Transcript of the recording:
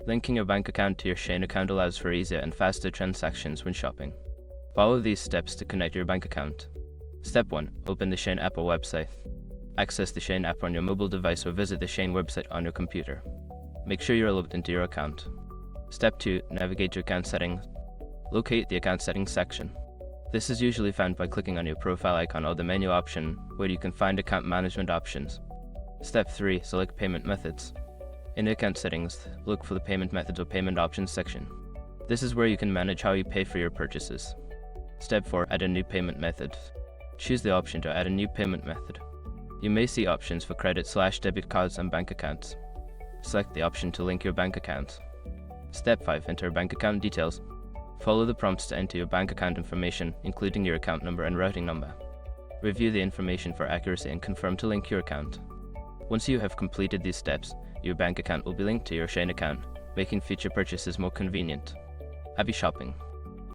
Linking your bank account to your SHEIN account allows for easier and faster transactions when shopping. Follow these steps to connect your bank account. Step 1. Open the SHEIN app or website. Access the SHEIN app on your mobile device or visit the SHEIN website on your computer. Make sure you're logged into your account. Step 2. Navigate to account settings. Locate the account settings section. This is usually found by clicking on your profile icon or the menu option where you can find account management options. Step 3. Select payment methods. In the account settings, look for the payment methods or payment options section. This is where you can manage how you pay for your purchases. Step 4. Add a new payment method. Choose the option to add a new payment method. You may see options for credit/debit cards and bank accounts. Select the option to link your bank account. Step 5. Enter bank account details. Follow the prompts to enter your bank account information, including your account number and routing number. Review the information for accuracy and confirm to link your account. Once you have completed these steps, your bank account will be linked to your SHEIN account, making future purchases more convenient. Happy shopping!